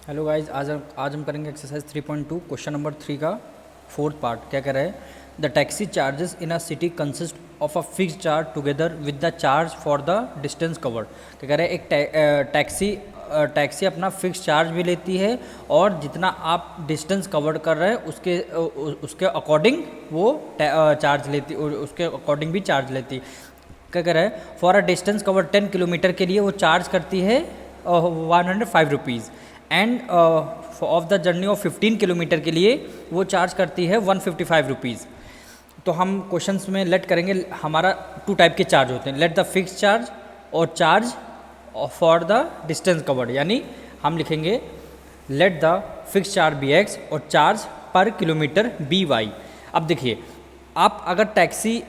Hello guys, आज हम करेंगे एक्सरसाइज 3.2 क्वेश्चन नंबर 3 का फोर्थ पार्ट। क्या कह रहा है? The taxi charges in a city consist of a fix charge together with the charge for the distance covered. क्या कह रहा है? एक टैक्सी अपना फिक्स चार्ज भी लेती है और जितना आप डिस्टेंस कवर कर रहे हैं उसके अकॉर्डिंग वो चार्ज लेती, उसके अकॉर्डिंग भी चार्ज लेती। क्या कह रहा है? For a distance cover 10 kilometre के लिए वो चार्ज करती है 105 rupees end of the journey of 15 kilometre के लिए वो चार्ज करती है 155 रुपीज़। तो हम क्वेश्चंस में लेट करेंगे, हमारा टू टाइप के चार्ज होते हैं, लेट द फिक्स चार्ज और charge for the distance covered. यानी हम लिखेंगे let the fix charge B X और charge per kilometre B Y. अब देखिए, आप अगर टैक्सी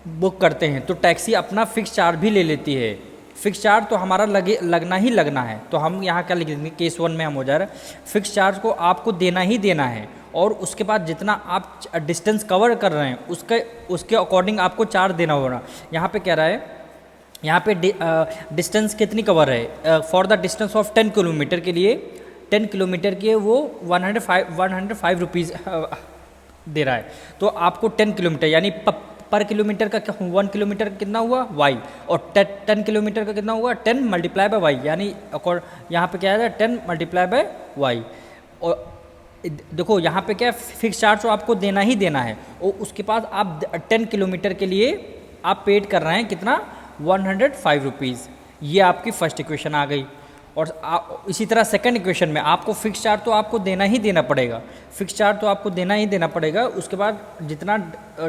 बुक करते हैं तो टैक्सी अपना फिक्स चार्ज भी ले लेती है। फिक्स चार्ज तो हमारा लगना ही लगना है, तो हम यहाँ क्या लिख देंगे, केस 1 में हम हो जा रहा है फिक्स चार्ज को आपको देना ही देना है और उसके बाद जितना आप डिस्टेंस कवर कर रहे हैं उसके अकॉर्डिंग आपको चार्ज देना होगा। यहाँ पे कह रहा है, यहाँ पे डिस्टेंस कितनी कवर है? For the distance of 10 kilometre के लिए 10 किलोमीटर के वो 105 रुपीज़ दे रहा है। तो आपको 10 किलोमीटर यानी पर किलोमीटर का 1 किलोमीटर कितना हुआ वाई, और 10 किलोमीटर का कितना हुआ 10 मल्टीप्लाई बाय वाई, यानी यहाँ पे क्या है 10 मल्टीप्लाई बाय वाई। और देखो यहाँ पे क्या फिक्स चार्ज तो आपको देना ही देना है और उसके बाद आप 10 किलोमीटर के लिए आप पेड कर रहे हैं कितना 105 रुपीज़। ये आपकी फर्स्ट इक्वेशन आ गई। और इसी तरह सेकंड इक्वेशन में आपको फिक्स चार्ज तो आपको देना ही देना पड़ेगा, फिक्स चार्ज तो आपको देना ही देना पड़ेगा। उसके बाद जितना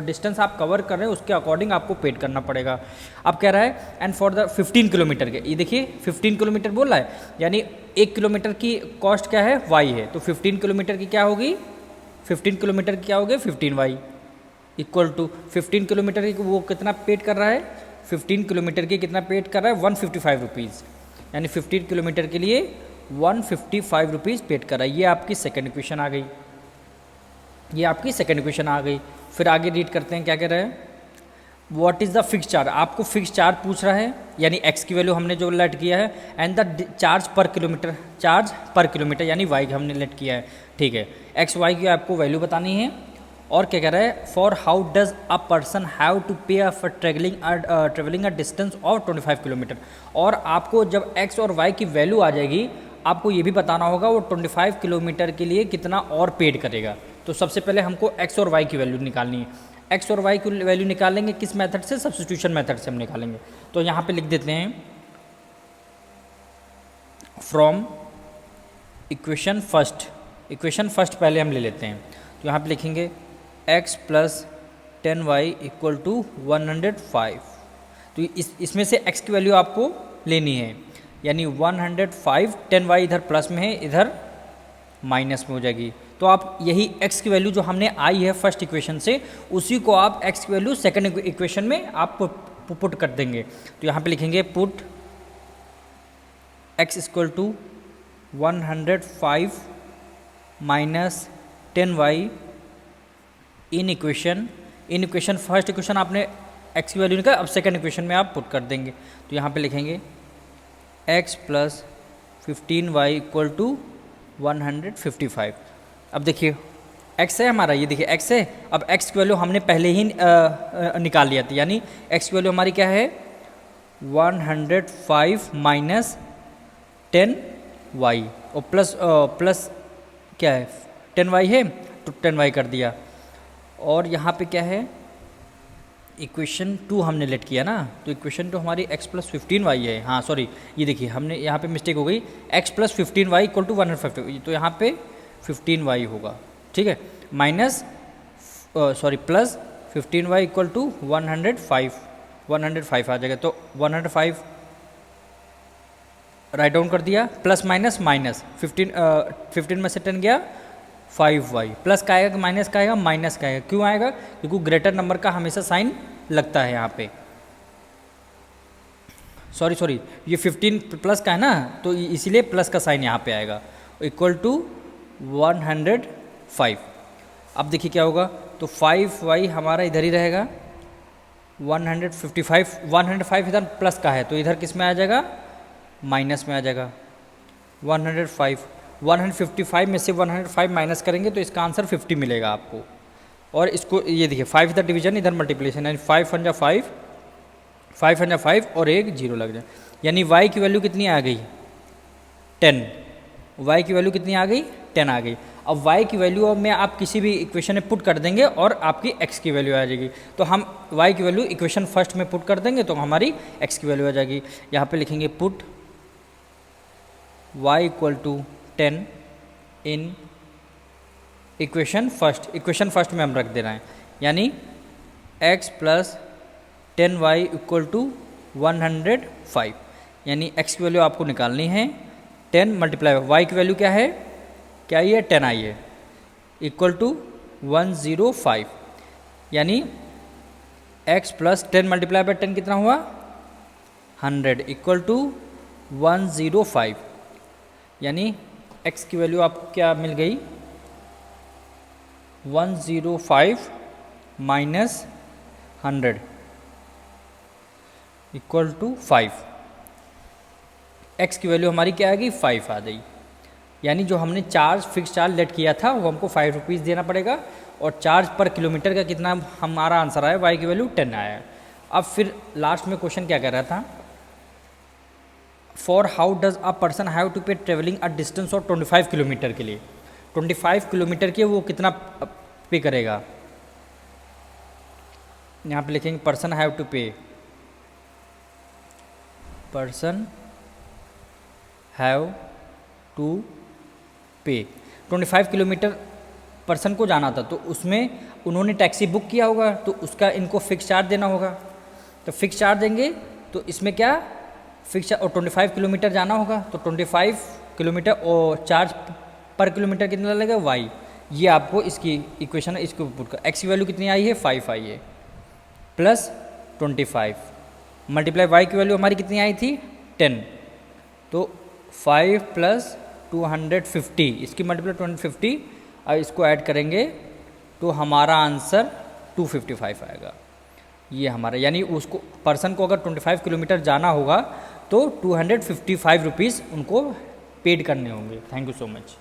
डिस्टेंस आप कवर कर रहे हैं उसके अकॉर्डिंग आपको पेड करना पड़ेगा। अब कह रहा है एंड फॉर द 15 किलोमीटर के, ये देखिए 15 किलोमीटर बोल रहा है, यानी 1 किलोमीटर की कॉस्ट क्या है वाई है, तो 15 किलोमीटर की क्या होगी 15 किलोमीटर की क्या होगी 15 वाई इक्वल टू 15 किलोमीटर की वो कितना पेड कर रहा है 15 किलोमीटर की कितना पेड कर रहा है 155 रुपीज़, यानी 15 किलोमीटर के लिए 155 रुपीज़ पेड कर रहा है। ये आपकी सेकंड इक्वेशन आ गई, ये आपकी सेकंड इक्वेशन आ गई। फिर आगे रीड करते हैं क्या कह रहा है, what is the fix charge. आपको फिक्स चार्ज पूछ रहा है, यानी एक्स की वैल्यू हमने जो लेट किया है and the charge per kilometre यानी वाई हमने लेट किया है, ठीक है। एक्स वाई की आपको वैल्यू बतानी है। और क्या कह रहा है, for how does a person have to pay for travelling a distance of 25 kilometre. और आपको जब एक्स और वाई की वैल्यू आ जाएगी आपको ये भी बताना होगा वो 25 किलोमीटर के लिए कितना और पेड करेगा। तो सबसे पहले हमको एक्स और वाई की वैल्यू निकालनी है। एक्स और वाई की वैल्यू निकालेंगे किस मेथड से? सब्स्टिट्यूशन मेथड से हम निकालेंगे। तो यहाँ पे लिख देते हैं फ्रॉम इक्वेशन फर्स्ट पहले हम ले लेते हैं। तो यहाँ पे लिखेंगे x plus 10y equal to 105। तो इसमें से x की वैल्यू आपको लेनी है, यानी 105, 10y इधर प्लस में है इधर माइनस में हो जाएगी। तो आप यही x की वैल्यू जो हमने आई है फर्स्ट इक्वेशन से उसी को आप x की वैल्यू सेकंड इक्वेशन में आप पुट कर देंगे। तो यहाँ पे लिखेंगे put x equal to 105 minus 10y in equation first equation आपने x की वैल्यू निकाल, अब सेकंड इक्वेशन में आप पुट कर देंगे। तो यहाँ पे लिखेंगे x plus 15y equal to 155। अब देखिए x है हमारा, ये देखिए x है। अब x की वैल्यू हमने पहले ही निकाल लिया था, यानी x की वैल्यू हमारी क्या है 105 माइनस 10y और प्लस क्या है 10y है तो 10y कर दिया। और यहाँ पे क्या है इक्वेशन 2 हमने लेट किया ना, तो इक्वेशन 2 हमारी x प्लस 15y है। हाँ सॉरी, ये देखिए हमने यहाँ पे मिस्टेक हो गई, x plus 15y equal to 150, तो यहाँ पे 15y होगा, ठीक है, minus plus 15y equal to 105 आ जाएगा। तो 105 राइट डाउन कर दिया, प्लस माइनस 15 में से 10 गया 5y, प्लस का आएगा माइनस का आएगा माइनस का आएगा। क्यों आएगा? क्योंकि ग्रेटर नंबर का हमेशा साइन लगता है यहाँ पे। सॉरी ये 15 प्लस का है ना, तो इसीलिए प्लस का साइन यहाँ पे आएगा इक्वल टू 105। अब देखिए क्या होगा, तो 5y हमारा इधर ही रहेगा, 105 इधर प्लस का है तो इधर किस में आ जाएगा माइनस में आ जाएगा 105। 155 में से 105 माइनस करेंगे तो इसका आंसर 50 मिलेगा आपको। और इसको ये देखिए 5 इधर डिवीजन, इधर मल्टीप्लिकेशन, यानी 5 1 5, 5 1 5 और एक जीरो लग जाए, यानी y की वैल्यू कितनी आ गई 10। y की वैल्यू कितनी आ गई 10 आ गई। अब y की वैल्यू में आप किसी भी इक्वेशन में पुट कर देंगे और आपकी x की वैल्यू आ जाएगी। तो हम y की वैल्यू इक्वेशन फर्स्ट में पुट कर देंगे तो हमारी x की वैल्यू आ जाएगी। यहाँ पे लिखेंगे put y equal to 10 in equation first. Equation first में हम रख दे रहे हैं, यानी x plus 10y equal to 105, यानी x की वैल्यू आपको निकालनी है 10 मल्टीप्लाई y की वैल्यू क्या है, क्या ये 10 आई है, इक्वल टू 105, यानी x प्लस 10 मल्टीप्लाई बाई 10 कितना हुआ 100 इक्वल टू 105, यानी x की वैल्यू आपको क्या मिल गई 105 माइनस 100 इक्वल टू 5। x की वैल्यू हमारी क्या आ गई 5 आ गई, यानी जो हमने चार्ज फिक्स चार्ज लेट किया था वो हमको 5 रुपीज़ देना पड़ेगा, और चार्ज पर किलोमीटर का कितना हमारा आंसर आया, y की वैल्यू 10 आया। अब फिर लास्ट में क्वेश्चन क्या कह रहा था, for how does a person have to pay travelling a distance of 25 kilometre के लिए, 25 किलोमीटर के वो कितना पे करेगा। यहाँ पे लिखेंगे पर्सन हैव टू पे, पर्सन हैव टू पे 25 किलोमीटर पर्सन को जाना था, तो उसमें उन्होंने टैक्सी बुक किया होगा तो उसका इनको फिक्स चार्ज देना होगा, तो फिक्स चार्ज देंगे तो इसमें क्या फिक्स और 25 किलोमीटर जाना होगा, तो 25 किलोमीटर और चार्ज पर किलोमीटर कितना लगेगा y, ये आपको इसकी इक्वेशन है, इसको पुट कर x की वैल्यू कितनी आई है 5 आई है, प्लस 25 मल्टीप्लाई y की वैल्यू हमारी कितनी आई थी 10, तो 5 प्लस 250 इसकी मल्टीप्लाई 250, और इसको ऐड करेंगे तो हमारा आंसर 255 आएगा। ये हमारा, यानी उसको पर्सन को अगर 25 किलोमीटर जाना होगा तो 255 रुपीज़ उनको पेड करने होंगे। Thank you so much.